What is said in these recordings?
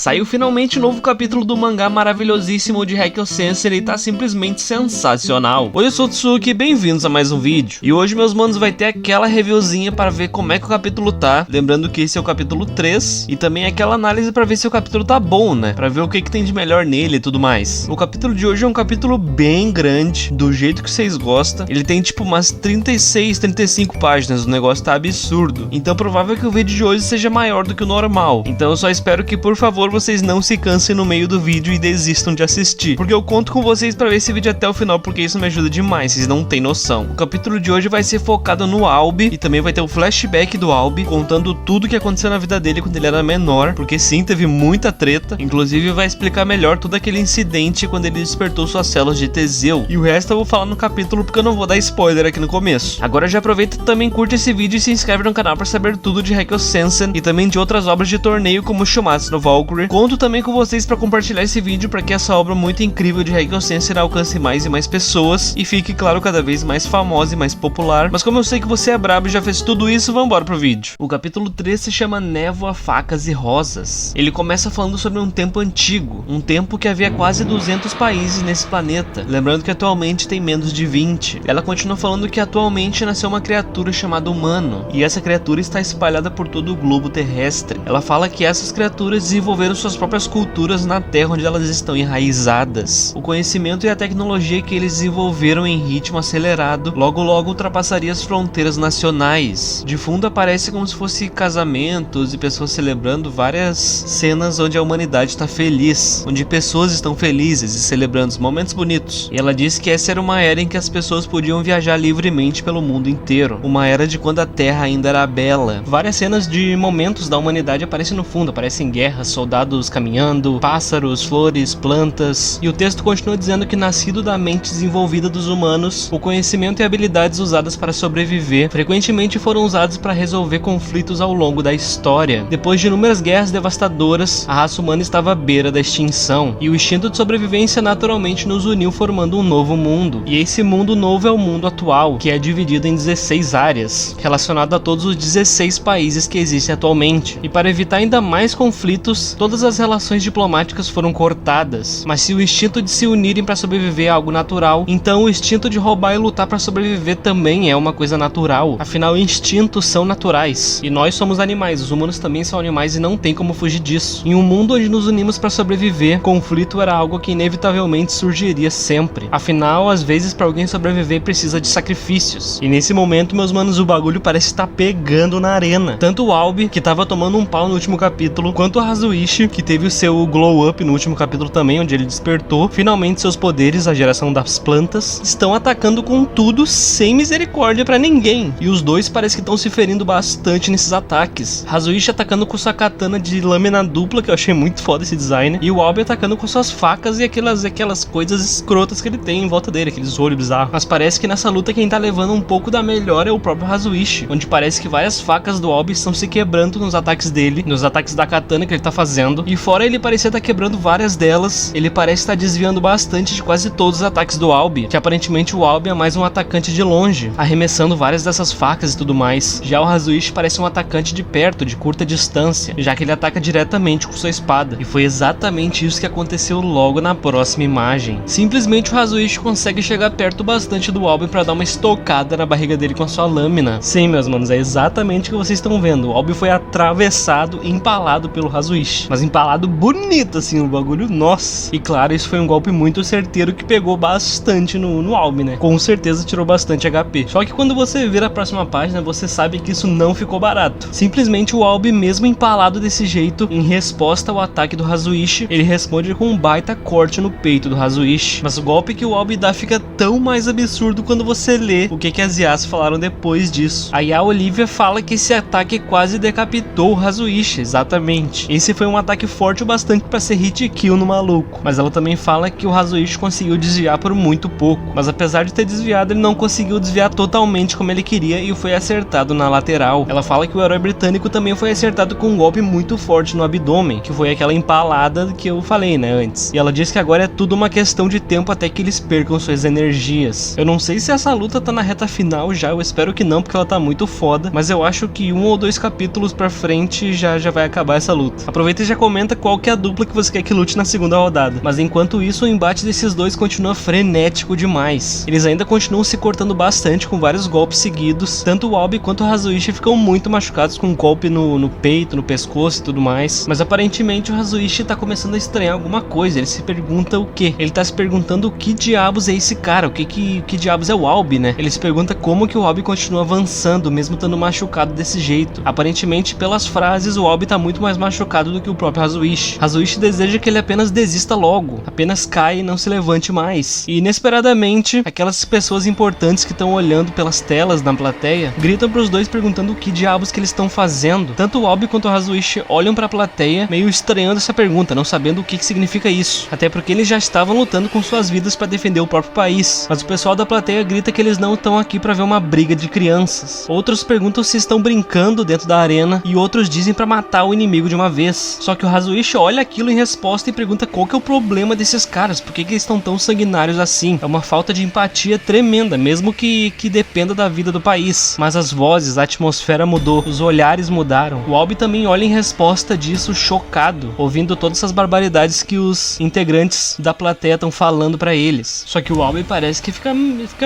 Saiu finalmente o novo capítulo do mangá maravilhosíssimo de Haikyuu Sensei e tá simplesmente sensacional. Oi, eu sou o Tsuki e bem-vindos a mais um vídeo. E hoje, meus manos, vai ter aquela reviewzinha para ver como é que o capítulo tá. Lembrando que esse é o capítulo 3 e também aquela análise para ver se o capítulo tá bom, né? Pra ver o que tem de melhor nele e tudo mais. O capítulo de hoje é um capítulo bem grande, do jeito que vocês gostam. Ele tem tipo umas 36, 35 páginas, o negócio tá absurdo. Então provável que o vídeo de hoje seja maior do que o normal. Então eu só espero que, por favor, vocês não se cansem no meio do vídeo e desistam de assistir. Porque eu conto com vocês pra ver esse vídeo até o final, porque isso me ajuda demais, vocês não têm noção. O capítulo de hoje vai ser focado no Albi e também vai ter o flashback do Albi, contando tudo que aconteceu na vida dele quando ele era menor, porque sim, teve muita treta. Inclusive vai explicar melhor todo aquele incidente quando ele despertou suas células de Teseu. E o resto eu vou falar no capítulo porque eu não vou dar spoiler aqui no começo. Agora já aproveita e também curte esse vídeo e se inscreve no canal pra saber tudo de Haikyuu Sensei e também de outras obras de torneio como Shumatsu no Valkyrie. Conto também com vocês pra compartilhar esse vídeo para que essa obra muito incrível de Haikyuu Sensei alcance mais e mais pessoas e fique, claro, cada vez mais famosa e mais popular. Mas como eu sei que você é brabo e já fez tudo isso, vambora pro vídeo. O capítulo 3 se chama Névoa, Facas e Rosas. Ele começa falando sobre um tempo antigo, um tempo que havia quase 200 países nesse planeta, lembrando que atualmente tem menos de 20. Ela continua falando que atualmente nasceu uma criatura chamada humano, e essa criatura está espalhada por todo o globo terrestre. Ela fala que essas criaturas desenvolveram suas próprias culturas na Terra onde elas estão enraizadas. O conhecimento e a tecnologia que eles desenvolveram em ritmo acelerado logo ultrapassaria as fronteiras nacionais. De fundo aparece como se fosse casamentos e pessoas celebrando várias cenas onde a humanidade está feliz, onde pessoas estão felizes e celebrando os momentos bonitos. E ela diz que essa era uma era em que as pessoas podiam viajar livremente pelo mundo inteiro, uma era de quando a Terra ainda era bela. Várias cenas de momentos da humanidade aparecem no fundo, aparecem guerras, soldados caminhando, pássaros, flores, plantas, e o texto continua dizendo que, nascido da mente desenvolvida dos humanos, o conhecimento e habilidades usadas para sobreviver frequentemente foram usados para resolver conflitos ao longo da história. Depois de inúmeras guerras devastadoras, a raça humana estava à beira da extinção, e o instinto de sobrevivência naturalmente nos uniu, formando um novo mundo. E esse mundo novo é o mundo atual, que é dividido em 16 áreas, relacionado a todos os 16 países que existem atualmente. E para evitar ainda mais conflitos, todas as relações diplomáticas foram cortadas. Mas se o instinto de se unirem para sobreviver é algo natural, então o instinto de roubar e lutar para sobreviver também é uma coisa natural. Afinal, instintos são naturais. E nós somos animais, os humanos também são animais e não tem como fugir disso. Em um mundo onde nos unimos para sobreviver, conflito era algo que inevitavelmente surgiria sempre. Afinal, às vezes para alguém sobreviver precisa de sacrifícios. E nesse momento, meus manos, o bagulho parece estar pegando na arena. Tanto o Albi, que tava tomando um pau no último capítulo, quanto o Hazuichi, que teve o seu glow up no último capítulo também, onde ele despertou finalmente seus poderes, a geração das plantas, estão atacando com tudo, sem misericórdia pra ninguém. E os dois parece que estão se ferindo bastante nesses ataques. Hazuichi atacando com sua katana de lâmina dupla, que eu achei muito foda esse design, e o Albi atacando com suas facas e aquelas coisas escrotas que ele tem em volta dele, aqueles olhos bizarros. Mas parece que nessa luta quem tá levando um pouco da melhor é o próprio Hazuichi, onde parece que várias facas do Albi estão se quebrando nos ataques dele, nos ataques da katana que ele tá fazendo, e fora ele parecer estar quebrando várias delas, ele parece estar desviando bastante de quase todos os ataques do Albi, que aparentemente o Albi é mais um atacante de longe, arremessando várias dessas facas e tudo mais. Já o Hazuichi parece um atacante de perto, de curta distância, já que ele ataca diretamente com sua espada, e foi exatamente isso que aconteceu logo na próxima imagem. Simplesmente o Hazuichi consegue chegar perto bastante do Albi para dar uma estocada na barriga dele com a sua lâmina. Sim, meus manos, é exatamente o que vocês estão vendo. O Albi foi atravessado e empalado pelo Hazuichi, mas empalado bonito assim, o bagulho, nossa. E claro, isso foi um golpe muito certeiro que pegou bastante no Albi, né? Com certeza tirou bastante HP. Só que quando você vira a próxima página, você sabe que isso não ficou barato. Simplesmente o Albi, mesmo empalado desse jeito, em resposta ao ataque do Hazuichi, ele responde com um baita corte no peito do Hazuichi. Mas o golpe que o Albi dá fica tão mais absurdo quando você lê o que as Yas falaram depois disso. Aí a Olivia fala que esse ataque quase decapitou o Hazuichi, exatamente. Esse foi um ataque forte o bastante para ser hit kill no maluco. Mas ela também fala que o Hazuichi conseguiu desviar por muito pouco. Mas apesar de ter desviado, ele não conseguiu desviar totalmente como ele queria e foi acertado na lateral. Ela fala que o herói britânico também foi acertado com um golpe muito forte no abdômen, que foi aquela empalada que eu falei, né, antes. E ela diz que agora é tudo uma questão de tempo até que eles percam suas energias. Eu não sei se essa luta tá na reta final já, eu espero que não, porque ela tá muito foda, mas eu acho que 1 ou 2 capítulos pra frente já vai acabar essa luta. Aproveita e já comenta qual que é a dupla que você quer que lute na segunda rodada. Mas enquanto isso, o embate desses dois continua frenético demais. Eles ainda continuam se cortando bastante com vários golpes seguidos. Tanto o Albi quanto o Hazuichi ficam muito machucados com um golpe no peito, no pescoço e tudo mais. Mas aparentemente o Hazuichi tá começando a estranhar alguma coisa. Ele se pergunta o quê? Ele tá se perguntando o que diabos é esse cara, o que diabos é o Albi, né? Ele se pergunta como que o Albi continua avançando, mesmo estando machucado desse jeito. Aparentemente, pelas frases, o Albi tá muito mais machucado do que o próprio Hazuichi. Hazuichi deseja que ele apenas desista logo, apenas caia e não se levante mais. E inesperadamente, aquelas pessoas importantes que estão olhando pelas telas na plateia gritam pros dois perguntando o que diabos que eles estão fazendo. Tanto o Albi quanto o Hazuichi olham pra plateia meio estranhando essa pergunta, não sabendo o que significa isso. Até porque eles já estavam lutando com suas vidas pra defender o próprio país. Mas o pessoal da plateia grita que eles não estão aqui pra ver uma briga de crianças. Outros perguntam se estão brincando dentro da arena e outros dizem pra matar o inimigo de uma vez. Só que o Hazuichi olha aquilo em resposta e pergunta qual que é o problema desses caras, por que eles estão tão sanguinários assim. É uma falta de empatia tremenda, mesmo que dependa da vida do país. Mas as vozes, a atmosfera mudou, os olhares mudaram. O Albi também olha em resposta disso chocado, ouvindo todas essas barbaridades que os integrantes da plateia estão falando pra eles. Só que o Albi parece que fica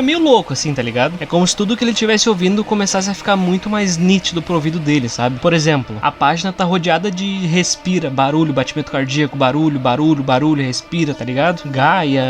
meio louco assim, tá ligado? É como se tudo que ele estivesse ouvindo começasse a ficar muito mais nítido pro ouvido dele, sabe? Por exemplo, a página tá rodeada de respira, barulho, batimento cardíaco, barulho, barulho, barulho, respira, tá ligado? Gaia,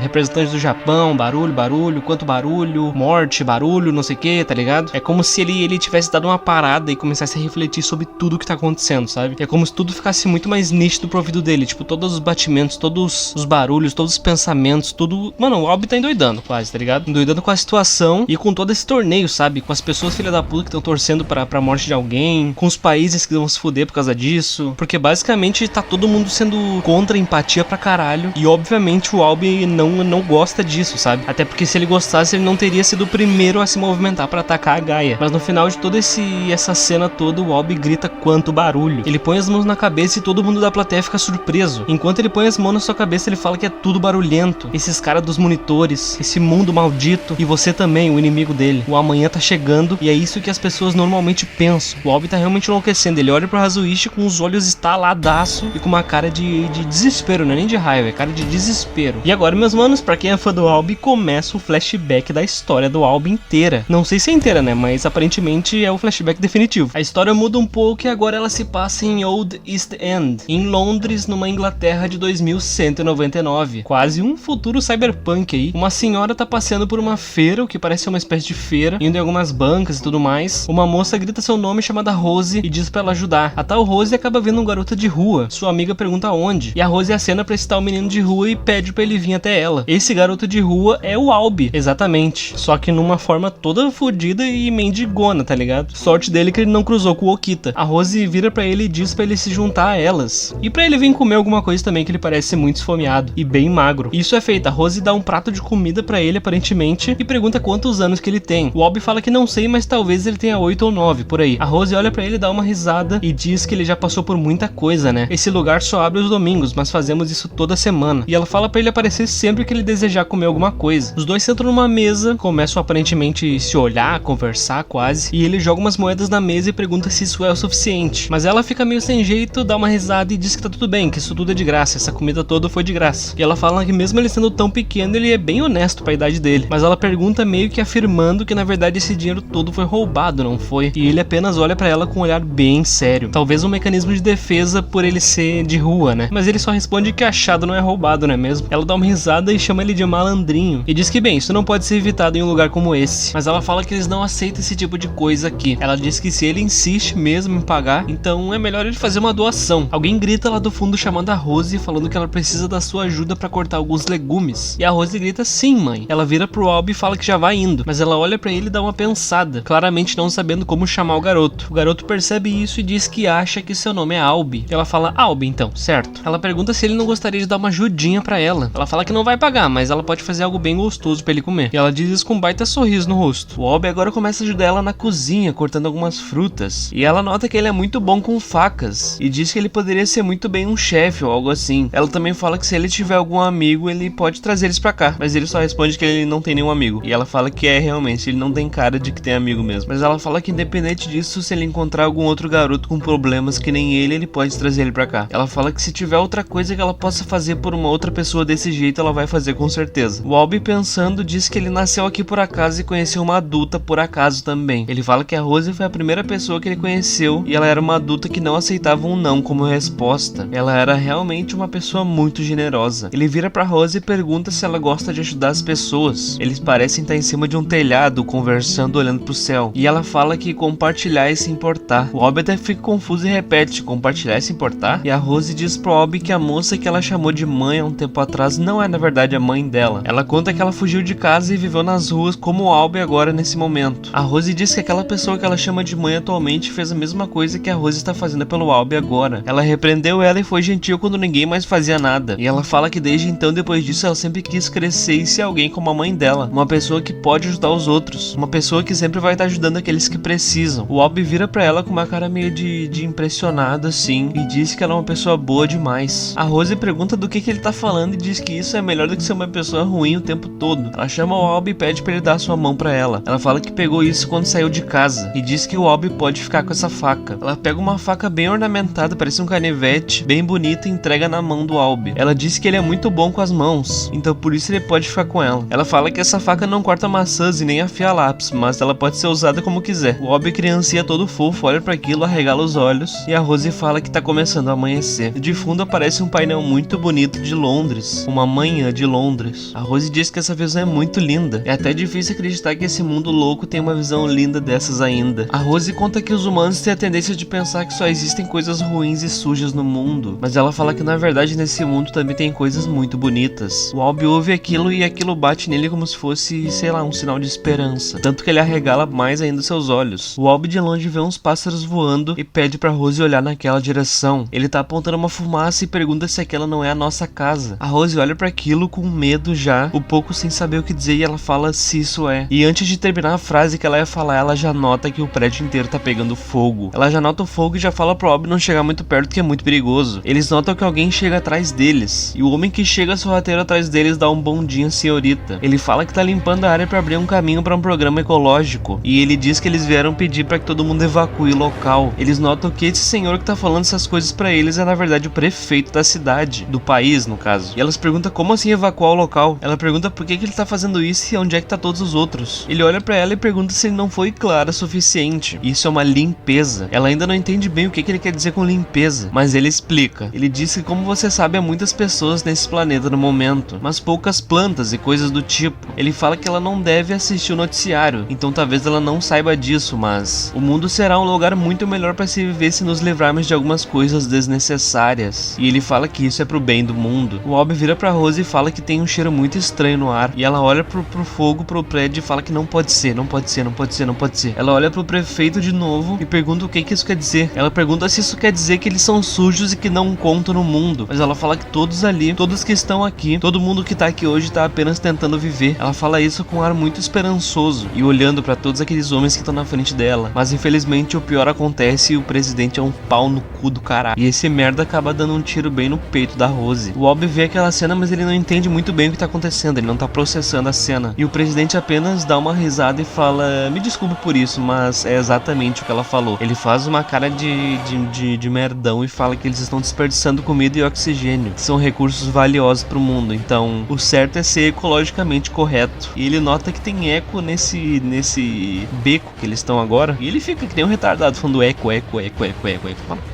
representantes do Japão, barulho, barulho, quanto barulho, morte, barulho, não sei o que, tá ligado? É como se ele tivesse dado uma parada e começasse a refletir sobre tudo que tá acontecendo, sabe? É como se tudo ficasse muito mais nítido pro ouvido dele, tipo, todos os batimentos, todos os barulhos, todos os pensamentos, tudo... Mano, o Albi tá endoidando quase, tá ligado? Endoidando com a situação e com todo esse torneio, sabe? Com as pessoas filha da puta que estão torcendo pra morte de alguém, com os países que vão se fuder por causa disso, porque basicamente tá todo mundo sendo contra a empatia pra caralho e obviamente o Albi não gosta disso, sabe? Até porque se ele gostasse ele não teria sido o primeiro a se movimentar pra atacar a Gaia. Mas no final de toda essa cena toda, o Albi grita quanto barulho. Ele põe as mãos na cabeça e todo mundo da plateia fica surpreso. Enquanto ele põe as mãos na sua cabeça, ele fala que é tudo barulhento. Esses caras dos monitores, esse mundo maldito e você também, o inimigo dele. O amanhã tá chegando e é isso que as pessoas normalmente pensam. O Albi tá realmente enlouquecendo. Ele olha pro Hazuichi com os olhos estaladaço e com uma cara de desespero, não é nem de raiva, é cara de desespero. E agora, meus manos, pra quem é fã do Albi, começa o flashback da história do Albi inteira. Não sei se é inteira, né, mas aparentemente é o flashback definitivo. A história muda um pouco e agora ela se passa em Old East End, em Londres, numa Inglaterra de 2199. Quase um futuro cyberpunk aí. Uma senhora tá passeando por uma feira, o que parece ser uma espécie de feira, indo em algumas bancas e tudo mais. Uma moça grita seu nome chamada Rose e diz pra ela ajudar. A tal Rose acaba vendo um garoto de rua. Sua amiga pergunta onde, e a Rose acena pra citar o menino de rua e pede pra ele vir até ela. Esse garoto de rua é o Albi, exatamente. Só que numa forma toda fodida e mendigona, tá ligado? Sorte dele que ele não cruzou com o Okita. A Rose vira pra ele e diz pra ele se juntar a elas. E pra ele vir comer alguma coisa também, que ele parece ser muito esfomeado e bem magro. Isso é feito, a Rose dá um prato de comida pra ele aparentemente e pergunta quantos anos que ele tem. O Albi fala que não sei, mas talvez ele tenha 8 ou 9, por aí. A Rose olha pra ele, dá uma risada e diz que ele já passou por muita coisa, né? Esse lugar só abre os domingos, mas fazemos isso toda semana. E ela fala pra ele aparecer sempre que ele desejar comer alguma coisa. Os dois sentam numa mesa, começam aparentemente se olhar, conversar quase, e ele joga umas moedas na mesa e pergunta se isso é o suficiente. Mas ela fica meio sem jeito, dá uma risada e diz que tá tudo bem, que isso tudo é de graça, essa comida toda foi de graça. E ela fala que mesmo ele sendo tão pequeno, ele é bem honesto pra idade dele. Mas ela pergunta meio que afirmando que na verdade esse dinheiro todo foi roubado, não foi? E ele apenas olha pra ela com um olhar bem sério. Talvez um mecanismo de defesa por ele ser de rua, né? Mas ele só responde que achado não é roubado, não é mesmo? Ela dá uma risada e chama ele de malandrinho. E diz que bem, isso não pode ser evitado em um lugar como esse. Mas ela fala que eles não aceitam esse tipo de coisa aqui. Ela diz que se ele insiste mesmo em pagar, então é melhor ele fazer uma doação. Alguém grita lá do fundo chamando a Rose, falando que ela precisa da sua ajuda pra cortar alguns legumes. E a Rose grita sim, mãe. Ela vira pro Albi e fala que já vai indo. Mas ela olha pra ele e dá uma pensada, claramente não sabendo como chamar o garoto. O garoto percebe isso e diz que acha que seu nome é Albi. Ela fala Albi então, certo? Ela pergunta se ele não gostaria de dar uma ajudinha pra ela. Ela fala que não vai pagar, mas ela pode fazer algo bem gostoso pra ele comer. E ela diz isso com um baita sorriso no rosto. O Albi agora começa a ajudar ela na cozinha, cortando algumas frutas. E ela nota que ele é muito bom com facas. E diz que ele poderia ser muito bem um chefe ou algo assim. Ela também fala que se ele tiver algum amigo, ele pode trazer eles pra cá. Mas ele só responde que ele não tem nenhum amigo. E ela fala que realmente, ele não tem cara de que tem amigo mesmo. Mas ela fala que independente disso, se ele encontrar algum outro garoto com problemas que nem ele ele, pode trazer ele pra cá. Ela fala que se tiver outra coisa que ela possa fazer por uma outra pessoa desse jeito, ela vai fazer com certeza. O Albie, pensando, diz que ele nasceu aqui por acaso e conheceu uma adulta por acaso também. Ele fala que a Rose foi a primeira pessoa que ele conheceu e ela era uma adulta que não aceitava um não como resposta. Ela era realmente uma pessoa muito generosa. Ele vira pra Rose e pergunta se ela gosta de ajudar as pessoas. Eles parecem estar em cima de um telhado, conversando, olhando pro céu. E ela fala que compartilhar é se importar. O Albie até fica confuso e repete, compartilhar é se importar? E a Rose diz pro Albie que a moça que ela chamou de mãe há um tempo atrás não é na verdade a mãe dela. Ela conta que ela fugiu de casa e viveu nas ruas como o Albie agora nesse momento. A Rose diz que aquela pessoa que ela chama de mãe atualmente fez a mesma coisa que a Rose está fazendo pelo Albie agora. Ela repreendeu ela e foi gentil quando ninguém mais fazia nada. E ela fala que desde então, depois disso, ela sempre quis crescer e ser alguém como a mãe dela. Uma pessoa que pode ajudar os outros. Uma pessoa que sempre vai estar ajudando aqueles que precisam. O Albie vira pra ela com uma cara meio de impressionado assim e diz que ela é uma pessoa boa demais. A Rose pergunta do que ele tá falando e diz que isso é melhor do que ser uma pessoa ruim o tempo todo. Ela chama o Albie e pede pra ele dar sua mão pra ela. Ela fala que pegou isso quando saiu de casa e diz que o Albie pode ficar com essa faca. Ela pega uma faca bem ornamentada, parece um canivete, bem bonita e entrega na mão do Albie. Ela diz que ele é muito bom com as mãos, então por isso ele pode ficar com ela. Ela fala que essa faca não corta maçãs e nem afia lápis, mas ela pode ser usada como quiser. O Albie, criancinha todo fofo, olha para aquilo, arregala os olhos e a Rose fala que tá começando a amanhecer. De fundo aparece um painel muito bonito de Londres, uma manhã de Londres. A Rose diz que essa visão é muito linda. É até difícil acreditar que esse mundo louco tem uma visão linda dessas ainda. A Rose conta que os humanos têm a tendência de pensar que só existem coisas ruins e sujas no mundo, mas ela fala que na verdade nesse mundo também tem coisas muito bonitas. O Albie ouve aquilo e aquilo bate nele como se fosse, sei lá, um sinal de esperança, tanto que ele arregala mais ainda seus olhos. O Albie de longe vê uns pássaros voando e pede pra Rose olhar naquela direção. Ele tá apontando uma fumaça e pergunta se aquela não é a nossa casa. A Rose olha pra aquilo com medo já, um pouco sem saber o que dizer, e ela fala se isso é. E antes de terminar a frase que ela ia falar, ela já nota que o prédio inteiro tá pegando fogo. Ela já nota o fogo e já fala pro Albie não chegar muito perto, que é muito perigoso. Eles notam que alguém chega atrás deles, e o homem que chega sorrateiro atrás deles dá um bom dia, senhorita. Ele fala que tá limpando a área pra abrir um caminho pra um programa ecológico, e ele diz que eles vieram pedir pra que todo mundo evacue o local. Eles notam que esse senhor que tá falando essas coisas pra eles é na verdade o prefeito da cidade, do país no caso. E elas perguntam como assim evacuar o local. Ela pergunta por que ele tá fazendo isso e onde é que tá todos os outros. Ele olha pra ela e pergunta se ele não foi claro o suficiente. Isso é uma limpeza. Ela ainda não entende bem o que ele quer dizer com limpeza, mas ele explica. Ele diz que, como você sabe, há muitas pessoas nesse planeta no momento, mas poucas plantas e coisas do tipo. Ele fala que ela não deve assistir o noticiário, então talvez ela não saiba disso, mas o mundo será um lugar muito melhor para se viver se nos livrarmos de algumas coisas desnecessárias. E ele fala que isso é pro bem do mundo. O Albie vira pra Rose e fala que tem um cheiro muito estranho no ar, e ela olha pro fogo, pro prédio, e fala que não pode ser, não pode ser, não pode ser, não pode ser. Ela olha pro prefeito de novo e pergunta o que isso quer dizer. Ela pergunta se isso quer dizer que eles são sujos e que não contam no mundo, mas ela fala que todos ali, todos que estão aqui, todo mundo que tá aqui hoje tá apenas tentando viver. Ela fala isso com um ar muito esperançoso e olhando pra todos aqueles homens que estão na frente dela, mas infelizmente o pior acontece e o presidente é um pau no cu do caralho. E esse merda acaba dando um tiro bem no peito da Rose. O Albie vê aquela cena, mas ele não entende muito bem o que tá acontecendo, ele não tá processando a cena. E o presidente apenas dá uma risada e fala: me desculpe por isso, mas é exatamente o que ela falou. Ele faz uma cara de merdão e fala que eles estão desperdiçando comida e oxigênio, que são recursos valiosos pro mundo, então o certo é ser ecologicamente correto. E ele nota que tem eco nesse beco que eles estão agora, e ele fica que nem um retardado falando eco.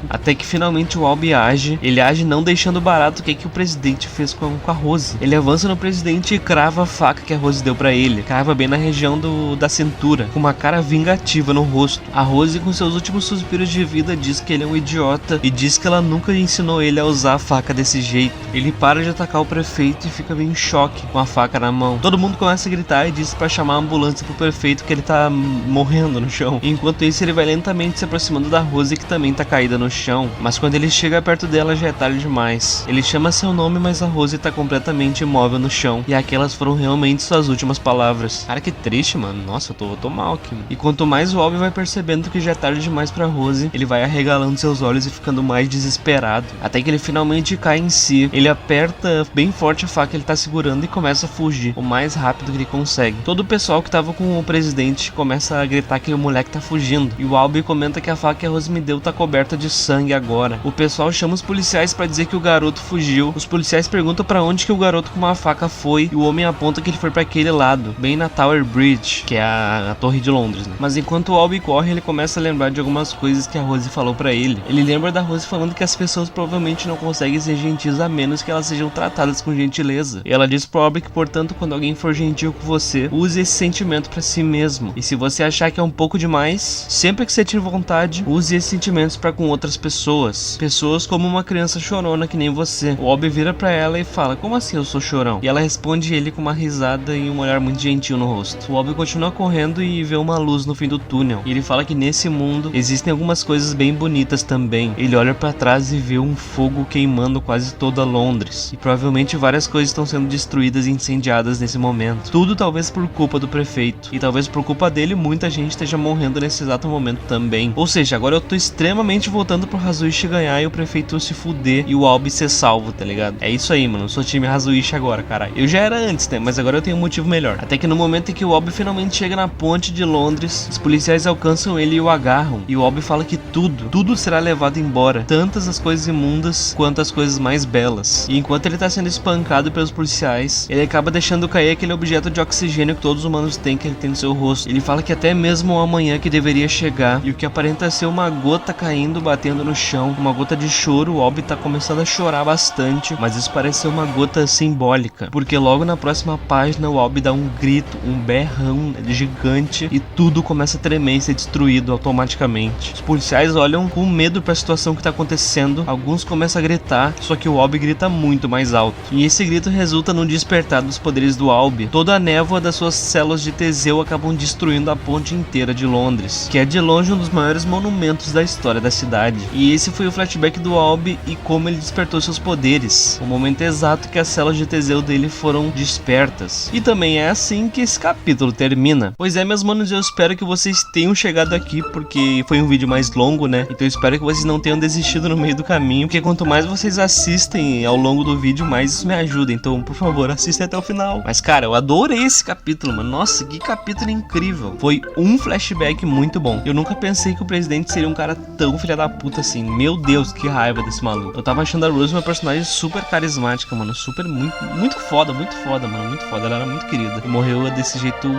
Até que finalmente o Albie age. Ele age não deixando barato o que o presidente fez com a Rose. Ele avança no presidente e crava a faca que a Rose deu pra ele, crava bem na região da cintura, com uma cara vingativa no rosto. A Rose, com seus últimos suspiros de vida, diz que ele é um idiota e diz que ela nunca ensinou ele a usar a faca desse jeito. Ele para de atacar o prefeito e fica bem em choque com a faca na mão. Todo mundo começa a gritar e diz pra chamar a ambulância pro prefeito, que ele tá morrendo no chão. Enquanto isso, ele vai lentamente se aproximando da Rose, que também tá caída no chão, mas quando ele chega perto dela já é tarde demais. Ele chama seu nome, mas a Rose tá completamente imóvel no chão, e aquelas foram realmente suas últimas palavras. Cara, que triste, mano. Nossa, eu tô mal aqui, mano. E quanto mais o Albie vai percebendo que já é tarde demais pra Rose, ele vai arregalando seus olhos e ficando mais desesperado, até que ele finalmente cai em si. Ele aperta bem forte a faca que ele tá segurando e começa a fugir o mais rápido que ele consegue. Todo o pessoal que tava com o presidente começa a gritar que o moleque tá fugindo, e o Albie comenta que a faca que a Rose me deu tá coberta de sangue agora. O pessoal chama os policiais pra dizer que o garoto fugiu. Os policiais perguntam pra onde que o garoto com uma faca foi e o homem aponta que ele foi pra aquele lado, bem na Tower Bridge, que é a torre de Londres, né? Mas enquanto o Albie corre, ele começa a lembrar de algumas coisas que a Rose falou pra ele. Ele lembra da Rose falando que as pessoas provavelmente não conseguem ser gentis a menos que elas sejam tratadas com gentileza. E ela diz pro Albie que, portanto, quando alguém for gentil com você, use esse sentimento pra si mesmo. E se você achar que é um pouco demais, sempre que você tiver vontade, use esses sentimentos pra com outras pessoas. Pessoas como uma criança chorona que nem você. O Albie vira pra ela e fala: como assim eu sou chorão? E ela responde ele com uma risada e um olhar muito gentil no rosto. O Albie continua correndo e vê uma luz no fim do túnel. E ele fala que nesse mundo existem algumas coisas bem bonitas também. Ele olha pra trás e vê um fogo queimando quase toda Londres. E provavelmente várias coisas estão sendo destruídas e incendiadas nesse momento. Tudo talvez por culpa do prefeito. E talvez por culpa dele muita gente esteja morrendo nesse exato momento também. Ou seja, agora eu tô extremamente voltando pro Hazuichi ganhar e o prefeito se fuder e o Albie ser salvo, tá ligado? É isso aí, mano. Eu sou time Hazuichi agora, caralho. Eu já era antes, né? Mas agora eu tenho um motivo melhor. Até que no momento em que o Albie finalmente chega na ponte de Londres, os policiais alcançam ele e o agarram. E o Albie fala que tudo será levado embora. Tantas as coisas imundas quanto as coisas mais belas. E enquanto ele tá sendo espancado pelos policiais, ele acaba deixando cair aquele objeto de oxigênio que todos os humanos têm, que ele tem no seu rosto. Ele fala que até mesmo o amanhã que deveria chegar, e o que aparenta ser uma gota caindo, batendo no chão, uma gota de choro, o Albie tá começando a chorar bastante, mas isso parece ser uma gota simbólica, porque logo na próxima página o Albie dá um grito, um berrão gigante, e tudo começa a tremer e ser destruído automaticamente. Os policiais olham com medo pra situação que tá acontecendo, alguns começam a gritar, só que o Albie grita muito mais alto, e esse grito resulta no despertar dos poderes do Albie. Toda a névoa das suas células de Teseu acabam destruindo a ponte inteira de Londres, que é de longe um dos maiores monumentos da história da cidade. E esse foi o flashback do Albie e como ele despertou seus poderes, o momento exato que as células de Teseu dele foram despertas. E também é assim que esse capítulo termina. Pois é, meus manos, eu espero que vocês tenham chegado aqui, porque foi um vídeo mais longo, né? Então eu espero que vocês não tenham desistido no meio do caminho, porque quanto mais vocês assistem ao longo do vídeo, mais isso me ajuda. Então, por favor, assistem até o final. Mas, cara, eu adorei esse capítulo, mano. Nossa, que capítulo incrível. Foi um flashback muito bom. Eu nunca pensei que o presidente seria um cara tão filha da puta assim. Meu Deus, que raiva desse maluco. Eu tava achando a Rose uma personagem super carismática, mano. Super, muito foda, mano. Muito foda. Ela era muito querida. E morreu desse jeito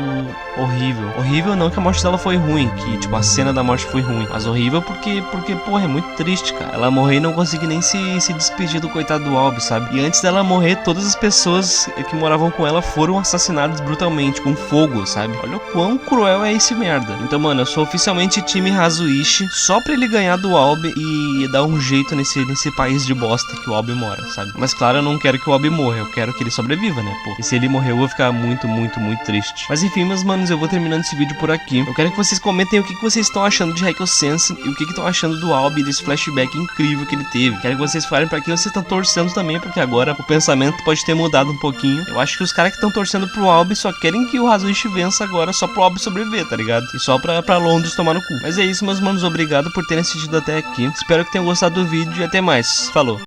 horrível. Horrível não que a morte dela foi ruim, que, tipo, a cena da morte foi ruim. Mas horrível porque porra, é muito triste, cara. Ela morreu e não conseguiu nem se despedir do coitado do Albie, sabe? E antes dela morrer, todas as pessoas que moravam com ela foram assassinadas brutalmente, com fogo, sabe? Olha o quão cruel é esse merda. Então, mano, eu sou oficialmente time Hazuichi, só pra ele ganhar do Albie e dar um jeito nesse país de bosta que o Albie mora, sabe? Mas claro, eu não quero que o Albie morra, eu quero que ele sobreviva, né, pô? E se ele morrer, eu vou ficar muito triste. Mas enfim, meus manos, eu vou terminando esse vídeo por aqui. Eu quero que vocês comentem o que vocês estão achando de Haikyuu Sensei e o que estão achando do Albie, desse flashback incrível que ele teve. Quero que vocês falem pra quem vocês estão torcendo também, porque agora o pensamento pode ter mudado um pouquinho. Eu acho que os caras que estão torcendo pro Albie só querem que o Hazuichi vença agora, só pro Albie sobreviver, tá ligado? E só pra Londres tomar no cu. Mas é isso, meus manos, obrigado por terem assistido até aqui. Espero que tenham gostado do vídeo e até mais. Falou!